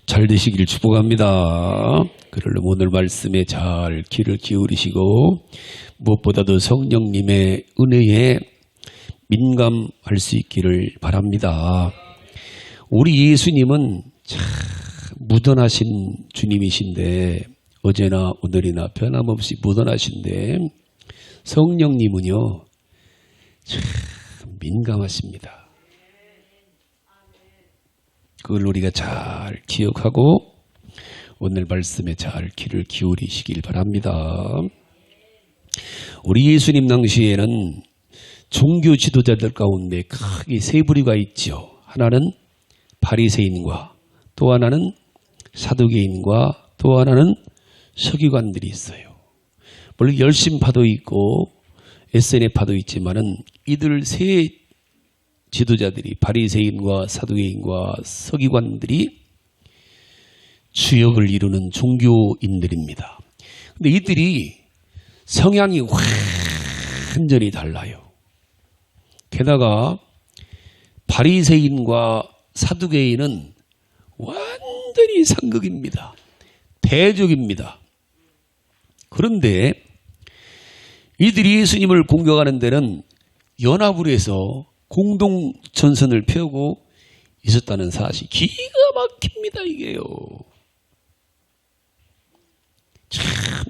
잘 되시길 축복합니다. 그러려면 오늘 말씀에 잘 귀를 기울이시고 무엇보다도 성령님의 은혜에 민감할 수 있기를 바랍니다. 우리 예수님은 참 무던하신 주님이신데 어제나 오늘이나 변함없이 무던하신데 성령님은요 참 민감하십니다. 그걸 우리가 잘 기억하고 오늘 말씀에 잘 귀를 기울이시길 바랍니다. 우리 예수님 당시에는 종교 지도자들 가운데 크게 세 부류가 있죠. 하나는 바리새인과 또 하나는 사두개인과 또 하나는 서기관들이 있어요. 물론 열심파도 있고 SNF파도 있지만은 이들 세 지도자들이 바리새인과 사두개인과 서기관들이 주역을 이루는 종교인들입니다. 근데 이들이 성향이 완전히 달라요. 게다가 바리새인과 사두개인은 완전히 상극입니다. 대적입니다. 그런데 이들이 예수님을 공격하는 데는 연합을 해서 공동 전선을 펴고 있었다는 사실. 기가 막힙니다, 이게요. 참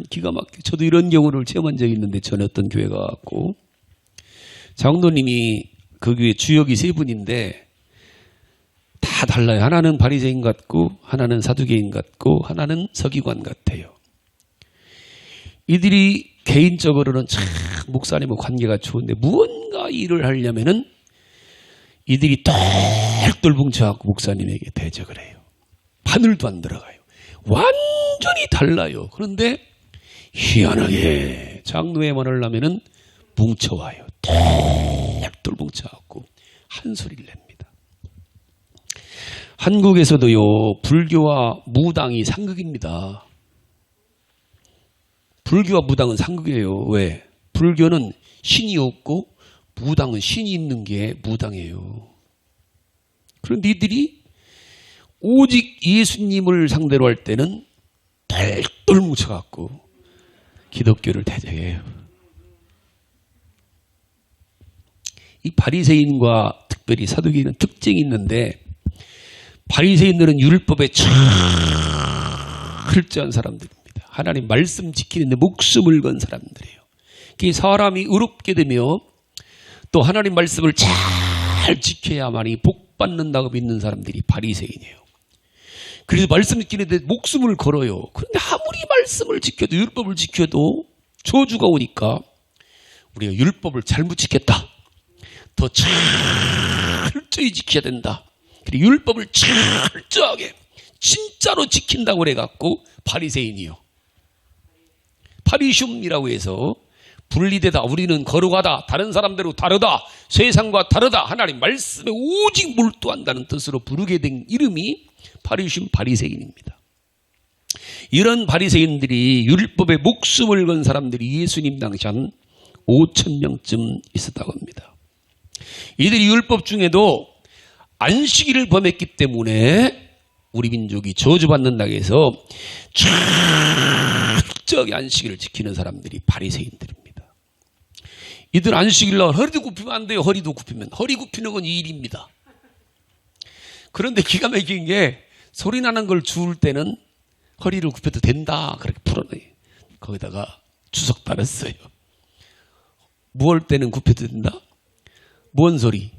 기가 막혀. 저도 이런 경우를 체험한 적이 있는데 전에 어떤 교회가 왔고 장로님이 그 교회 주역이 세 분인데 다 달라요. 하나는 바리새인 같고 하나는 사두개인 같고 하나는 서기관 같아요. 이들이 개인적으로는 참 목사님과 관계가 좋은데 무언가 일을 하려면은 이들이 똘똘 뭉쳐갖고 목사님에게 대적을 해요. 바늘도 안 들어가요. 완전히 달라요. 그런데 희한하게 장로회만 하려면은 뭉쳐와요. 똘똘 뭉쳐갖고 한 소리를 냅니다. 한국에서도요 불교와 무당이 상극입니다. 불교와 무당은 상극이에요. 왜? 불교는 신이 없고 무당은 신이 있는 게 무당이에요. 그런데 이들이 오직 예수님을 상대로 할 때는 똘똘 뭉쳐갖고 기독교를 대적해요. 이 바리새인과 특별히 사두개인은 특징이 있는데 바리새인들은 율법에 철저한 사람들입니다. 하나님 말씀 지키는데 목숨을 건 사람들이에요. 사람이 의롭게 되며 또 하나님 말씀을 잘 지켜야만이 복 받는다고 믿는 사람들이 바리새인이에요. 그래서 말씀 지키는데 목숨을 걸어요. 그런데 아무리 말씀을 지켜도 율법을 지켜도 저주가 오니까 우리가 율법을 잘못 지켰다. 더 철저히 지켜야 된다. 그리고 율법을 철저하게 진짜로 지킨다고 그래갖고 바리새인이요. 바리슘이라고 해서 분리되다. 우리는 거룩하다. 다른 사람대로 다르다. 세상과 다르다. 하나님 말씀에 오직 몰두한다는 뜻으로 부르게 된 이름이 바리슘 바리새인입니다. 이런 바리새인들이 율법에 목숨을 건 사람들이 예수님 당시 한 5,000명쯤 있었다고 합니다. 이들이 율법 중에도 안식일을 범했기 때문에 우리 민족이 저주받는다고 해서 철저하게 안식일을 지키는 사람들이 바리새인들입니다. 이들 안식일날 허리도 굽히면 안 돼요. 허리도 굽히면. 허리 굽히는 건 일입니다. 그런데 기가 막힌 게 소리 나는 걸 주울 때는 허리를 굽혀도 된다. 그렇게 풀어놔요. 거기다가 주석 달았어요. 무얼 때는 굽혀도 된다? 뭔 소리?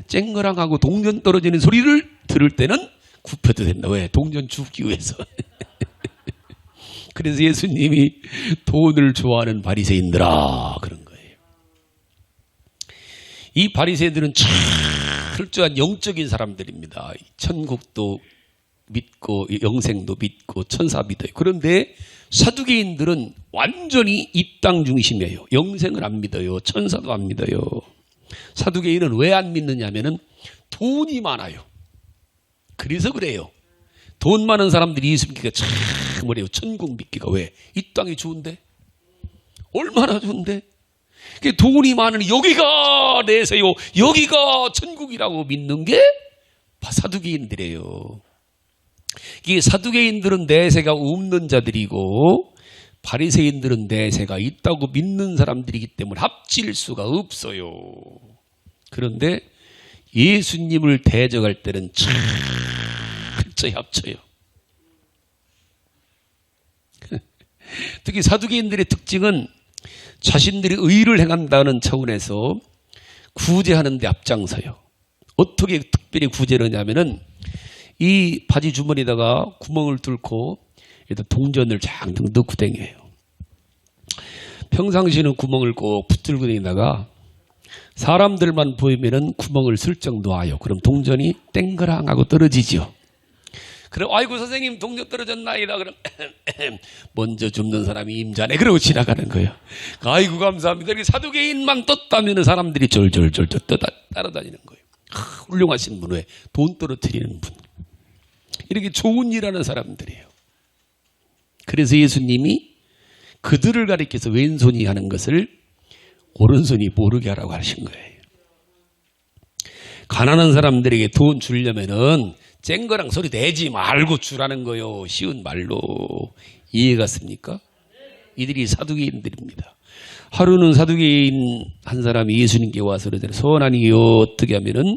쨍그랑하고 동전 떨어지는 소리를 들을 때는 굽혀도 된다. 왜? 동전 줍기 위해서. 그래서 예수님이 돈을 좋아하는 바리새인들아 그런 거예요. 이 바리새인들은 철저한 영적인 사람들입니다. 천국도 믿고 영생도 믿고 천사 믿어요. 그런데 사두개인들은 완전히 이 땅 중심이에요. 영생을 안 믿어요. 천사도 안 믿어요. 사두개인은 왜 안 믿느냐 하면은 돈이 많아요. 그래서 그래요. 돈 많은 사람들이 예수 믿기가 참 어려워요. 천국 믿기가. 왜? 이 땅이 좋은데? 얼마나 좋은데? 돈이 많으니 여기가 내세요. 여기가 천국이라고 믿는 게 사두개인들이에요. 이 사두개인들은 내세가 없는 자들이고 바리새인들은 내세가 있다고 믿는 사람들이기 때문에 합칠 수가 없어요. 그런데 예수님을 대적할 때는 철저히 합쳐요. 특히 사두개인들의 특징은 자신들이 의를 행한다는 차원에서 구제하는 데 앞장서요. 어떻게 특별히 구제를 하냐면은 이 바지 주머니에다가 구멍을 뚫고 동전을 장등 넣고 다녀요. 평상시에는 구멍을 꼭 붙들고 다니다가 사람들만 보이면은 구멍을 슬쩍 놓아요. 그럼 동전이 땡그랑 하고 떨어지죠. 그럼 아이고 선생님 동전 떨어졌나이다. 그럼 먼저 줍는 사람이 임자네. 그러고 지나가는 거예요. 아이고 감사합니다. 이렇게 사두개인만 떴다면 사람들이 절절절 따라다니는 거예요. 훌륭하신 분, 왜 돈 떨어뜨리는 분, 이렇게 좋은 일 하는 사람들이에요. 그래서 예수님이 그들을 가리켜서 왼손이 하는 것을 오른손이 모르게 하라고 하신 거예요. 가난한 사람들에게 돈 주려면은 쨍거랑 소리 내지 말고 주라는 거요. 쉬운 말로. 이해갔습니까? 이들이 사두개인들입니다. 하루는 사두개인 한 사람이 예수님께 와서 그러잖아요. 선하니요 어떻게 하면은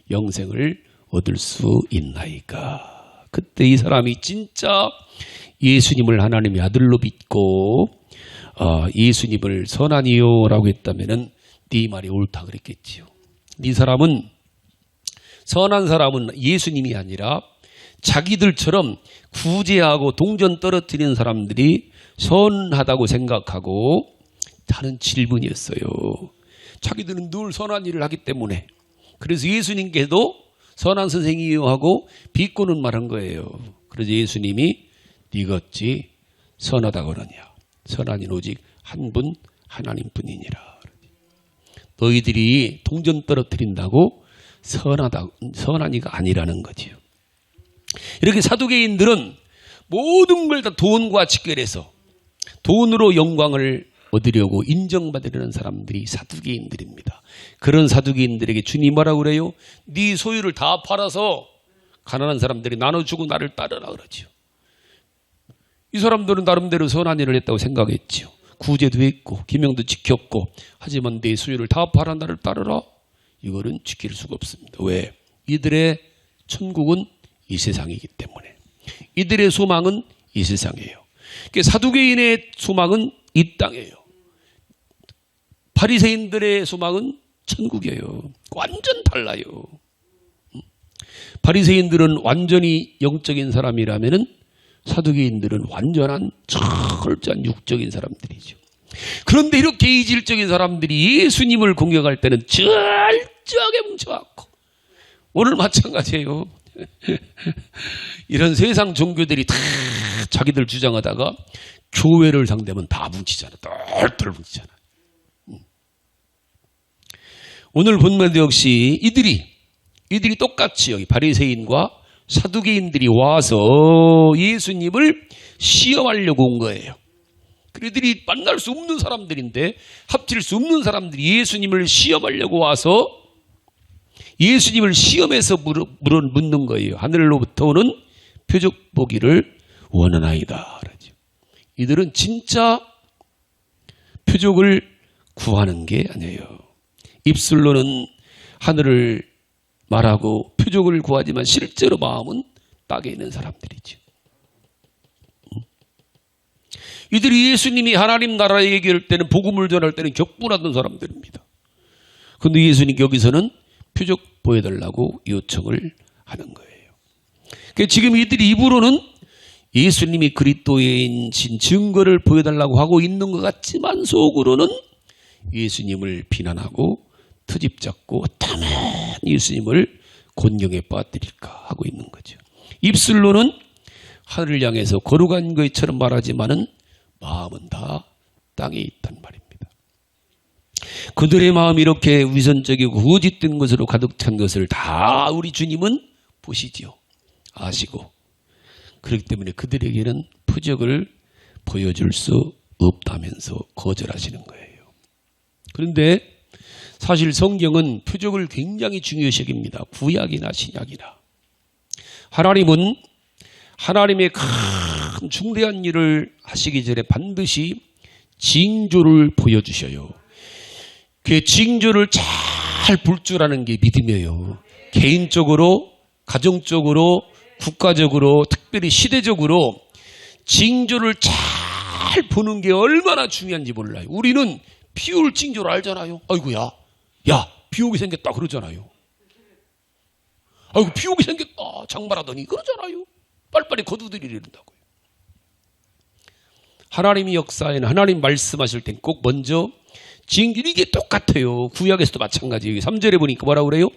영생을 얻을 수 있나이까. 그때 이 사람이 진짜 예수님을 하나님의 아들로 믿고 예수님을 선하니요라고 했다면은 네 말이 옳다 그랬겠지요. 이 사람은, 선한 사람은 예수님이 아니라 자기들처럼 구제하고 동전 떨어뜨리는 사람들이 선하다고 생각하고 하는 질문이었어요. 자기들은 늘 선한 일을 하기 때문에. 그래서 예수님께도 선한 선생이요 하고 비꼬는 말한 거예요. 그래서 예수님이 네가 어찌 선하다고 그러냐. 선한 이는 오직 한 분 하나님뿐이니라. 너희들이 동전 떨어뜨린다고 선한 이가 아니라는 거지요. 이렇게 사두개인들은 모든 걸 다 돈과 직결해서 돈으로 영광을 얻으려고 인정받으려는 사람들이 사두개인들입니다. 그런 사두개인들에게 주님 뭐라고 그래요? 네 소유를 다 팔아서 가난한 사람들이 나눠주고 나를 따르라 그러죠. 이 사람들은 나름대로 선한 일을 했다고 생각했지요. 구제도 했고 계명도 지켰고, 하지만 내 소유를 다 팔아 나를 따르라? 이거는 지킬 수가 없습니다. 왜? 이들의 천국은 이 세상이기 때문에. 이들의 소망은 이 세상이에요. 사두개인의 소망은 이 땅이에요. 바리새인들의 소망은 천국이에요. 완전 달라요. 바리새인들은 완전히 영적인 사람이라면은 사두개인들은 완전한 철저한 육적인 사람들이죠. 그런데 이렇게 이질적인 사람들이 예수님을 공격할 때는 철저하게 뭉쳐갖고, 오늘 마찬가지예요. 이런 세상 종교들이 다 자기들 주장하다가 교회를 상대하면 다 뭉치잖아. 똘똘 뭉치잖아. 오늘 본문도 역시 이들이 똑같이 여기 바리새인과 사두개인들이 와서 예수님을 시험하려고 온 거예요. 그들이 만날 수 없는 사람들인데, 합칠 수 없는 사람들이 예수님을 시험하려고 와서 예수님을 시험해서 묻는 거예요. 하늘로부터 오는 표적 보기를 원하나이다. 그러죠. 이들은 진짜 표적을 구하는 게 아니에요. 입술로는 하늘을 말하고 표적을 구하지만 실제로 마음은 땅에 있는 사람들이죠. 이들이 예수님이 하나님 나라 얘기할 때는, 복음을 전할 때는 격분하던 사람들입니다. 그런데 예수님 여기서는 표적 보여달라고 요청을 하는 거예요. 그러니까 지금 이들이 입으로는 예수님이 그리스도이신 증거를 보여달라고 하고 있는 것 같지만 속으로는 예수님을 비난하고 트집 잡고 어쩌면 예수님을 곤경에 빠뜨릴까 하고 있는 거죠. 입술로는 하늘을 향해서 거룩한 것처럼 말하지만은 마음은 다 땅에 있단 말입니다. 그들의 마음이 이렇게 위선적이고 거짓된 것으로 가득 찬 것을 다 우리 주님은 보시지요. 아시고. 그렇기 때문에 그들에게는 표적을 보여줄 수 없다면서 거절하시는 거예요. 그런데 사실 성경은 표적을 굉장히 중요시 여깁니다. 구약이나 신약이나. 하나님은 하나님의 큰 중대한 일을 하시기 전에 반드시 징조를 보여주셔요. 그 징조를 잘 볼 줄 아는 게 믿음이에요. 개인적으로, 가정적으로, 국가적으로, 특별히 시대적으로 징조를 잘 보는 게 얼마나 중요한지 몰라요. 우리는 비 올 징조를 알잖아요. 아이고야, 야, 비 오게 생겼다 그러잖아요. 아이고, 비 오게 생겼다 장말하더니 그러잖아요. 빨리빨리 거두들이려다고요. 하나님이 역사에는 하나님 말씀하실 땐 꼭 먼저 징조, 이게 똑같아요. 구약에서도 마찬가지예요. 3절에 보니까 뭐라고 그래요?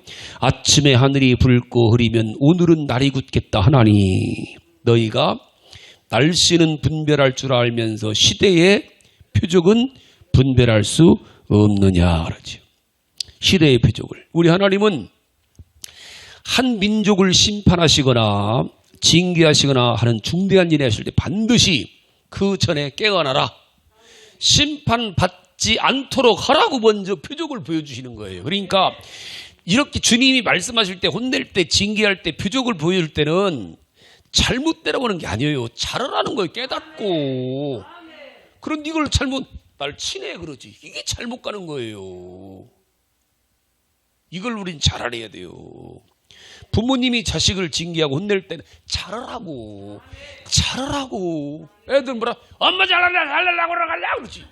아침에 하늘이 붉고 흐리면 오늘은 날이 굳겠다 하나니 너희가 날씨는 분별할 줄 알면서 시대의 표적은 분별할 수 없느냐 그러죠. 시대의 표적을. 우리 하나님은 한 민족을 심판하시거나 징계하시거나 하는 중대한 일을 하실 때 반드시 그 전에 깨어나라. 심판받지 않도록 하라고 먼저 표적을 보여주시는 거예요. 그러니까 이렇게 주님이 말씀하실 때, 혼낼 때, 징계할 때, 표적을 보여줄 때는 잘못되라고 하는 게 아니에요. 잘하라는 거예요. 깨닫고. 그런데 이걸 잘못, 날 치네 그러지. 이게 잘못 가는 거예요. 이걸 우린 잘 알아야 돼요. 부모님이 자식을 징계하고 혼낼 때는 잘하라고. 잘하라고. 애들 뭐라, 엄마 잘하려고 그러갈라 그러지.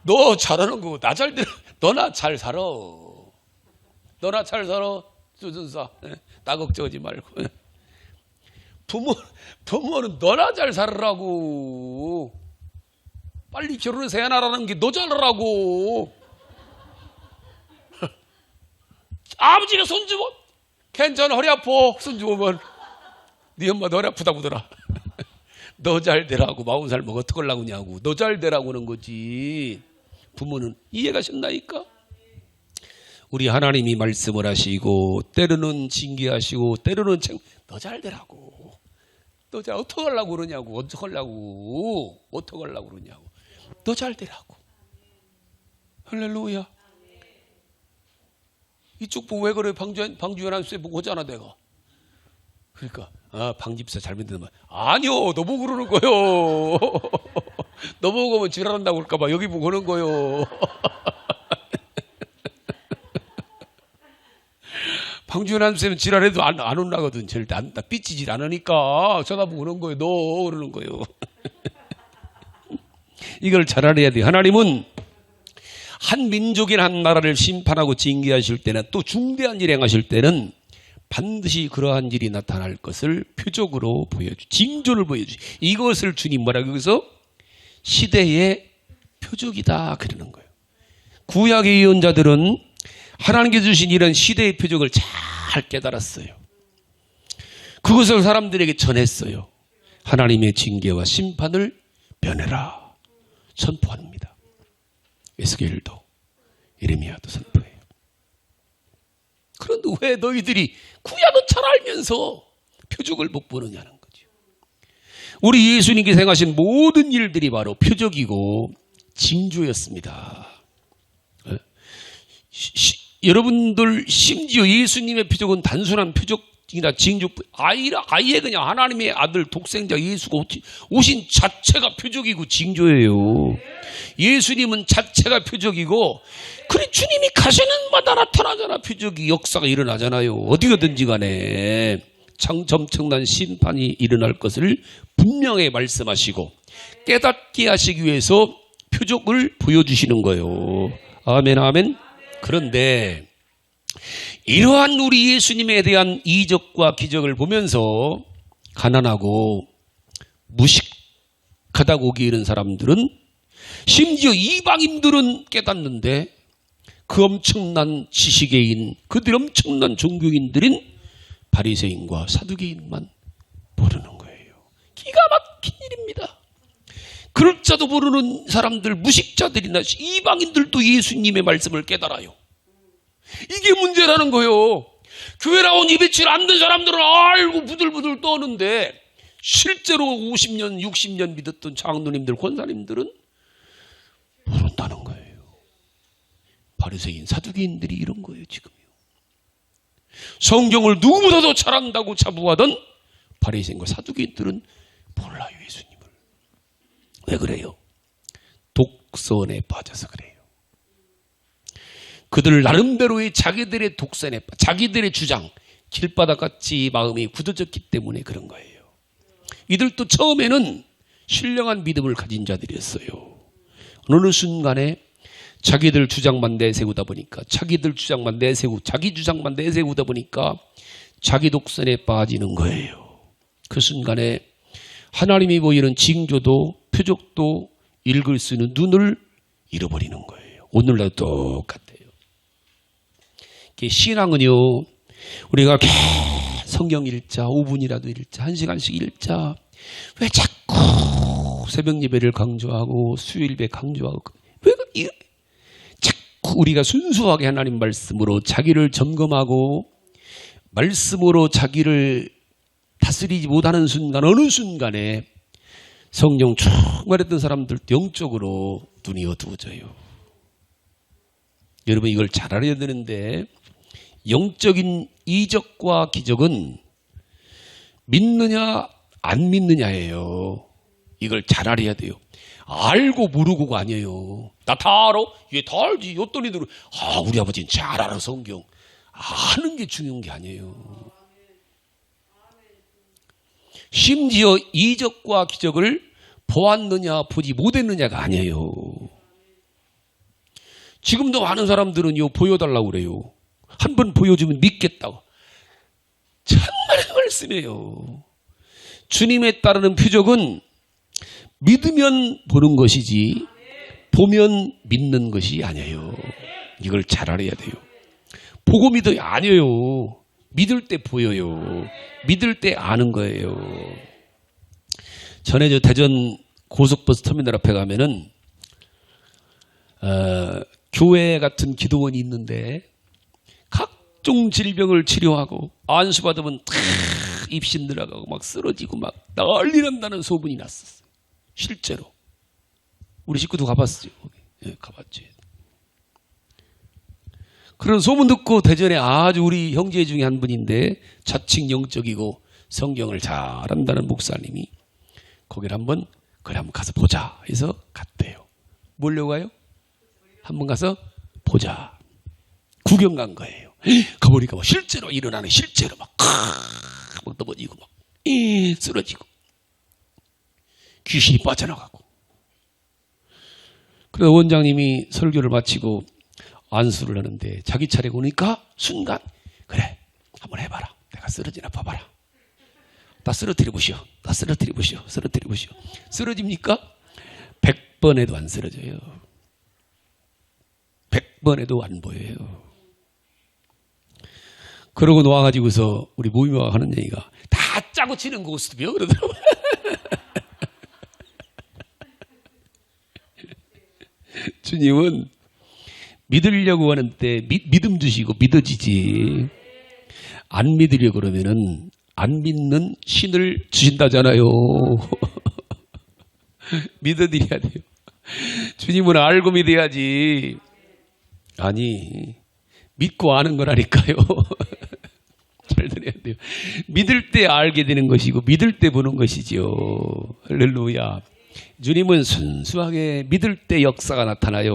너 잘하는 거, 나 잘 되라. 너나 잘 살아. 너나 잘 살아. 수준사. 나 걱정하지 말고. 부모는 너나 잘 살으라고. 빨리 결혼해서 애 낳으라는 게 너 잘하라고. 아버지가 손 주면 괜찮아, 허리 아파. 손 주면 네 엄마도 허리 아프다고 하더라. 너 잘 되라고. 40살 먹어 어떡하려고 하냐고. 너 잘 되라고 하는 거지. 부모는 이해가 쉽나이까? 우리 하나님이 말씀을 하시고 때로는 징계하시고 때로는 너 잘 되라고. 너 잘 어떡하려고 그러냐고. 어떡하려고 그러냐고. 너 잘 되라고. 할렐루야. 이쪽 보고 왜 그래? 방주연 아저씨 보고 오잖아 내가. 그러니까 방집사 잘못되면 아니요, 너 보고 그러는 거요. 너 보고 오면 지랄한다고 그럴까봐 여기 보고 오는 거요. 방주연 아저씨는 지랄해도 안 혼나거든. 절대 안 삐치질 않으니까 쳐다보고 오는 거예요. 너 그러는 거요. 이걸 잘 알아야 돼요. 하나님은 한 민족이나 한 나라를 심판하고 징계하실 때는, 또 중대한 일 행하실 때는 반드시 그러한 일이 나타날 것을 표적으로 징조를 보여주시. 이것을 주님 뭐라고 여기서 시대의 표적이다 그러는 거예요. 구약의 예언자들은 하나님께서 주신 이런 시대의 표적을 잘 깨달았어요. 그것을 사람들에게 전했어요. 하나님의 징계와 심판을 면해라 선포합니다. 에스겔도 예레미야도 선포해요. 그런데 왜 너희들이 구약은 잘 알면서 표적을 못 보느냐는 거죠. 우리 예수님께서 행하신 모든 일들이 바로 표적이고 징조였습니다. 여러분들 심지어 예수님의 표적은 단순한 표적이나 징조, 아예 그냥 하나님의 아들 독생자 예수가 오신 자체가 표적이고 징조예요. 예수님은 자체가 표적이고, 그래 주님이 가시는 마다 나타나잖아. 표적이, 역사가 일어나잖아요. 어디가든지 간에 엄청난 심판이 일어날 것을 분명히 말씀하시고 깨닫게 하시기 위해서 표적을 보여주시는 거예요. 아멘 아멘. 그런데 이러한 우리 예수님에 대한 이적과 기적을 보면서 가난하고 무식하다고 여기는 사람들은, 심지어 이방인들은 깨닫는데 그 엄청난 지식인인, 그들 엄청난 종교인들인 바리새인과 사두개인만 모르는 거예요. 기가 막힌 일입니다. 그럴 자도 모르는 사람들, 무식자들이나 이방인들도 예수님의 말씀을 깨달아요. 이게 문제라는 거예요. 교회 나온 예배치를 안 된 사람들은 알고 부들부들 떠는데 실제로 50년, 60년 믿었던 장로님들, 권사님들은 모른다는 거예요. 바리새인, 사두개인들이 이런 거예요, 지금요. 성경을 누구보다도 잘한다고 자부하던 바리새인과 사두개인들은 몰라요, 예수님을. 왜 그래요? 독선에 빠져서 그래요. 그들 나름대로의 자기들의 독선에, 자기들의 주장, 길바닥같이 마음이 굳어졌기 때문에 그런 거예요. 이들도 처음에는 신령한 믿음을 가진 자들이었어요. 어느 순간에 자기들 주장만 내세우다 보니까, 자기들 주장만 내세우고, 자기 주장만 내세우다 보니까 자기 독선에 빠지는 거예요. 그 순간에 하나님이 보이는 징조도 표적도 읽을 수 있는 눈을 잃어버리는 거예요. 오늘날도 똑같아요. 신앙은요, 우리가 성경 읽자, 5분이라도 읽자, 1시간씩 읽자, 왜 자꾸 새벽 예배를 강조하고 수요일 예배 강조하고, 왜 자꾸 우리가 순수하게 하나님 말씀으로 자기를 점검하고 말씀으로 자기를 다스리지 못하는 순간, 어느 순간에 성령 충만했던 사람들도 영적으로 눈이 어두워져요. 여러분, 이걸 잘 알아야 되는데, 영적인 이적과 기적은 믿느냐 안 믿느냐예요. 이걸 잘 알아야 돼요. 알고 모르고가 아니에요. 나 다 알아? 얘 다 알지. 어떤이들은 우리 아버지는 잘 알아 성경. 아는 게 중요한 게 아니에요. 심지어 이적과 기적을 보았느냐 보지 못했느냐가 아니에요. 지금도 많은 사람들은요, 보여달라고 그래요. 한 번 보여주면 믿겠다고. 정말 말씀이에요. 주님에 따르는 표적은 믿으면 보는 것이지 보면 믿는 것이 아니에요. 이걸 잘 알아야 돼요. 보고 믿어요? 아니에요. 믿을 때 보여요. 믿을 때 아는 거예요. 전에 저 대전 고속버스 터미널 앞에 가면은 교회 같은 기도원이 있는데 각종 질병을 치료하고 안수받으면 탁 입신 들어가고 막 쓰러지고 막 난리 난다는 소문이 났었어요. 실제로. 우리 식구도 가봤어요. 네, 가봤죠. 그런 소문 듣고 대전에 아주 우리 형제 중에 한 분인데 자칭 영적이고 성경을 잘한다는 목사님이 거기를 한번 가서 보자 해서 갔대요. 뭐려고 가요? 한번 가서 보자. 구경 간 거예요. 가보니까 실제로 일어나는, 실제로 막 넘어지고 막 쓰러지고 귀신이 빠져나가고. 그래서 원장님이 설교를 마치고 안수를 하는데 자기 차례가 오니까 순간, 그래 한번 해봐라. 내가 쓰러지나 봐봐라. 다 쓰러뜨려 보시오. 다 쓰러뜨려 보시오. 쓰러뜨려 보시오. 쓰러집니까? 100번 해도 안 쓰러져요. 100번 해도 안 보여요. 그러고 놓아가지고서 우리 모임와 하는 얘기가 다 짜고 치는 고스톱이요 그러더라고요. 주님은 믿으려고 하는 때 믿음 주시고 믿어지지. 안 믿으려고 그러면은 안 믿는 신을 주신다잖아요. 믿어드려야 돼요. 주님은 알고 믿어야지. 아니, 믿고 아는 거라니까요. 잘 들어야 돼요. 믿을 때 알게 되는 것이고 믿을 때 보는 것이죠. 할렐루야. 주님은 순수하게 믿을 때 역사가 나타나요.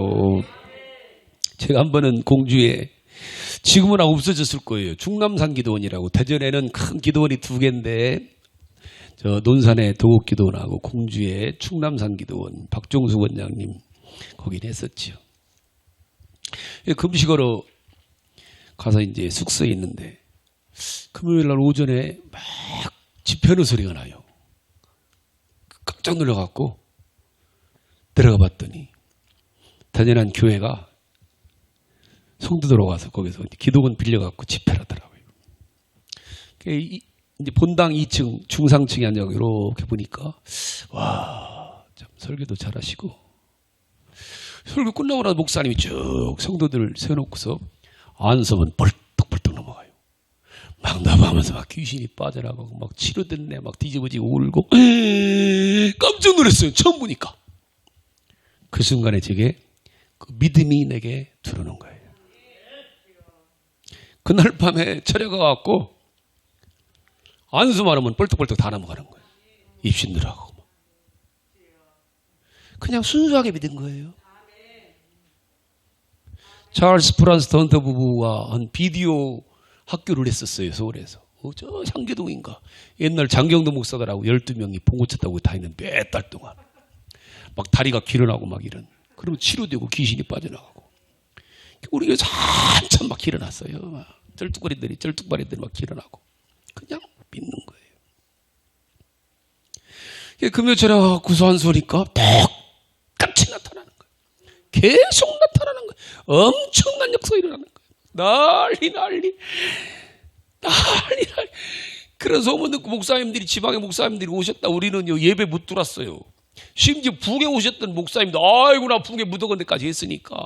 제가 한 번은 공주에, 지금은 없어졌을 거예요. 충남산 기도원이라고. 대전에는 큰 기도원이 2개인데 저 논산에 도곡 기도원하고 공주에 충남산 기도원 박종수 원장님 거긴 했었죠. 금식하러 가서 이제 숙소에 있는데 금요일 날 오전에 막 집회하는 소리가 나요. 깜짝 놀라갖고 들어가 봤더니 대전한 교회가 성도들 와서 거기서 기도원 빌려갖고 집회를 하더라고요. 이제 본당 2층 중상층에 앉아서 이렇게 보니까 와, 참 설교도 잘하시고, 설교 끝나고 나서 목사님이 쭉 성도들을 세워놓고서 안수하면 벌떡벌떡 넘어가요. 막 넘어가면서 막 귀신이 빠져나가고 막 치료됐네 막 뒤집어지고 울고 깜짝 놀랐어요. 처음 보니까. 그 순간에 제게 그 믿음이 내게 들어오는 거예요. 그날 밤에 차려가 갖고 안수만 하면 벌떡벌떡 다 넘어가는 거예요. 입신들하고. 그냥 순수하게 믿은 거예요. 찰스 프란스턴 부부와 한 비디오 학교를 했었어요. 서울에서. 저 향계동인가. 옛날 장경도 목사들하고 12명이 봉고차 타고 다니는 몇 달 동안. 막 다리가 길어나고 막 이런. 그러면 치료되고 귀신이 빠져나가고. 우리 교회에서 한참 막 길어났어요. 막 쩔뚝거리들이 막 길어나고. 그냥 믿는 거예요. 금요철에 구수한 소리니까 똑같이 나타나는 거예요. 계속 나타나는 거예요. 엄청난 역사가 일어나는 거예요. 난리. 그런 소문 듣고 목사님들이, 지방의 목사님들이 오셨다. 우리는요, 예배 못 들었어요. 심지어 북에 오셨던 목사님도, 아이고, 나 북에 못 오건 데까지 했으니까.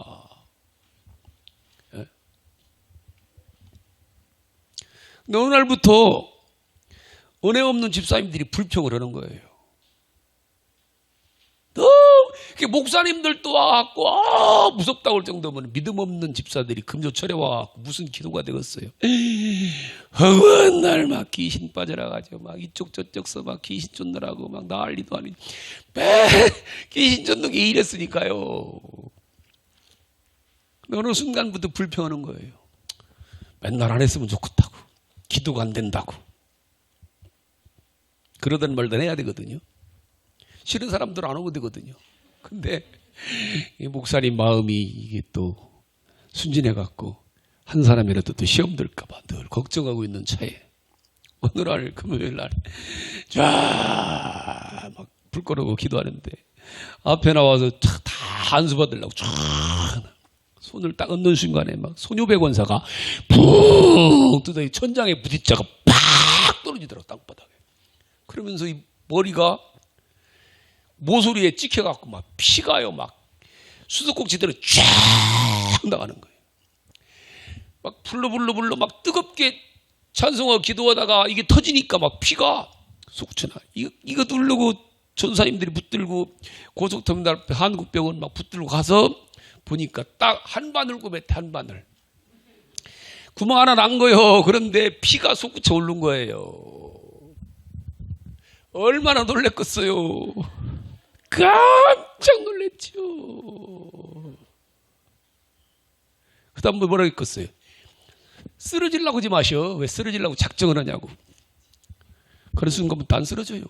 예? 근데 어느 날부터 은혜 없는 집사님들이 불평을 하는 거예요. 목사님들도 와갖고 무섭다고 할 정도면 믿음 없는 집사들이 금요철에 와갖고 무슨 기도가 되겠어요. 허구한 날 막 귀신 빠져나가죠. 막 이쪽 저쪽서 막 귀신 쫓느라고 막 난리도 아니고 귀신 쫓는 게 이랬으니까요. 어느 순간부터 불평하는 거예요. 맨날 안 했으면 좋겠다고. 기도가 안 된다고. 그러던 말든 해야 되거든요. 싫은 사람들 안 오면 되거든요. 근데 이 목사님 마음이 이게 또 순진해갖고 한 사람이라도 또 시험 들까봐 늘 걱정하고 있는 차에 어느 날 금요일 날 쫙 막 불 꺼내고 기도하는데 앞에 나와서 다 안수 받으려고 쫙 손을 딱 얹는 순간에 막 소녀배 권사가 푹 뜯어 천장에 부딪혀가 팍 떨어지더라고 땅바닥에. 그러면서 이 머리가 모서리에 찍혀갖고 막 피가요 막 수도꼭지대로 쫙 나가는 거예요. 막 불러 막 뜨겁게 찬송하고 기도하다가 이게 터지니까 막 피가 솟구쳐나. 이거 누르고 전사님들이 붙들고 고속터미널 앞에 한국병원 막 붙들고 가서 보니까 딱 한 바늘 구멍에 한 바늘 구멍 하나 난 거예요. 그런데 피가 솟구쳐 오른 거예요. 얼마나 놀랬겠어요. 깜짝 놀랬죠. 그 다음 뭐라 했겠어요. 쓰러지려고 하지 마셔. 왜 쓰러지려고 작정을 하냐고. 그런 순간부터 안 쓰러져요.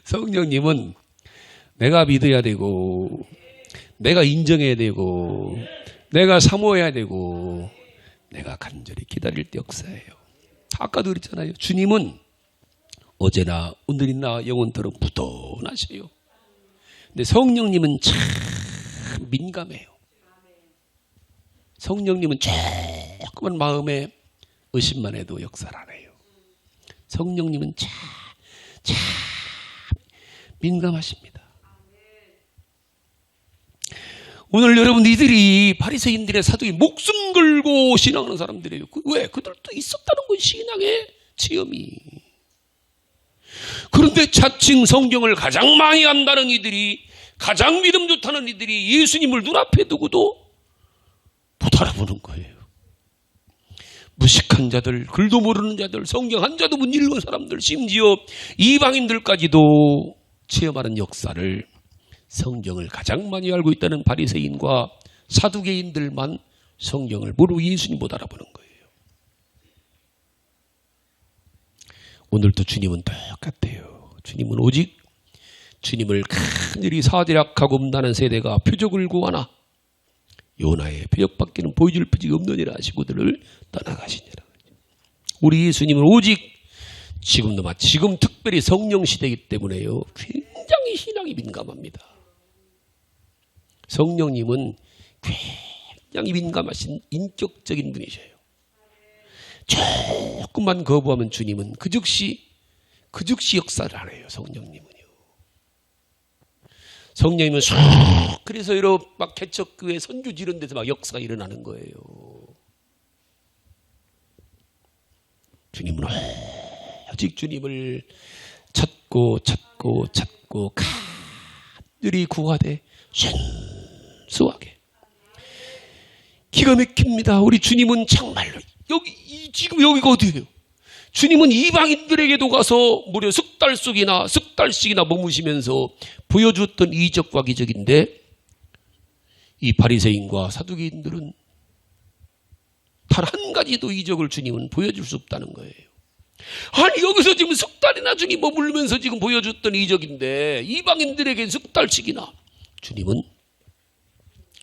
성령님은 내가 믿어야 되고 내가 인정해야 되고 내가 사모해야 되고 내가 간절히 기다릴 때 역사예요. 아까도 그랬잖아요. 주님은 어제나 오늘이나 영원토록 무던하셔요. 근데 성령님은 참 민감해요. 성령님은 조그만 마음에 의심만 해도 역사를 안 해요. 성령님은 참 민감하십니다. 오늘 여러분 이들이 바리새인들의 사도에 목숨 걸고 신앙하는 사람들이에요. 왜? 그들도 있었다는 건 신앙의 체험이. 그런데 자칭 성경을 가장 많이 안다는 이들이, 가장 믿음 좋다는 이들이 예수님을 눈앞에 두고도 못 알아보는 거예요. 무식한 자들, 글도 모르는 자들, 성경 한 자도 못 읽은 사람들, 심지어 이방인들까지도 체험하는 역사를 성경을 가장 많이 알고 있다는 바리새인과 사두개인들만 성경을 모르고 예수님 못 알아보는 거예요. 오늘도 주님은 똑같아요. 주님은 오직 주님을 간절히 사대락하고 음란한 세대가 표적을 구하나 요나의 표적밖에는 보여줄 표적이 없느니라 하시고 그들을 떠나가시니라. 우리 예수님은 오직 지금도 마치 지금 특별히 성령 시대이기 때문에요. 굉장히 신앙이 민감합니다. 성령님은 굉장히 민감하신 인격적인 분이셔요. 조금만 거부하면 주님은 그 즉시 역사를 안 해요. 성령님은요. 성령님은 쑥 그래서 이렇게 막 개척교회 선교지 이런 데서 막 역사가 일어나는 거예요. 주님은 오직 주님을 찾고 간절히 구하되 순수하게 기가 막힙니다. 우리 주님은 정말로 지금 여기가 어디예요? 주님은 이방인들에게도 가서 무려 석 달씩이나 머무시면서 보여주었던 이적과 기적인데 이 바리새인과 사두개인들은 단 한 가지도 이적을 주님은 보여줄 수 없다는 거예요. 아니 여기서 지금 석 달이나 주님 머물면서 지금 보여줬던 이적인데 이방인들에게는 석 달씩이나 주님은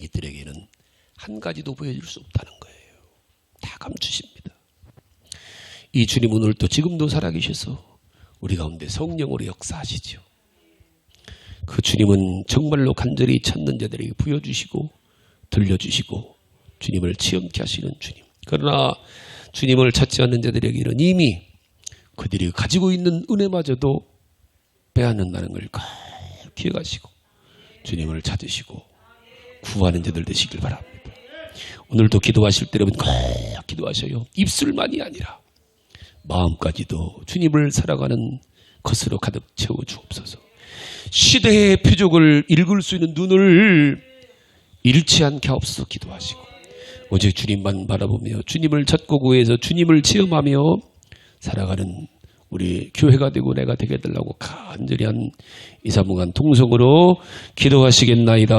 이들에게는 한 가지도 보여줄 수 없다는 거예요. 다 감추십니다. 이 주님 오늘도 지금도 살아계셔서 우리 가운데 성령으로 역사하시죠. 그 주님은 정말로 간절히 찾는 자들에게 부여주시고 들려주시고 주님을 체험케 하시는 주님. 그러나 주님을 찾지 않는 자들에게는 이미 그들이 가지고 있는 은혜마저도 빼앗는다는 걸 꼭 기억하시고 주님을 찾으시고 구하는 자들 되시길 바랍니다. 오늘도 기도하실 때라면 꼭 기도하셔요. 입술만이 아니라 마음까지도 주님을 살아가는 것으로 가득 채워 주옵소서. 시대의 표적을 읽을 수 있는 눈을 잃지 않게 하옵소서. 기도하시고 오직 주님만 바라보며 주님을 찾고 구해서 주님을 체험하며 살아가는 우리 교회가 되고 내가 되게 해달라고 간절히 한 2, 3분간 통성으로 기도하시겠나이다.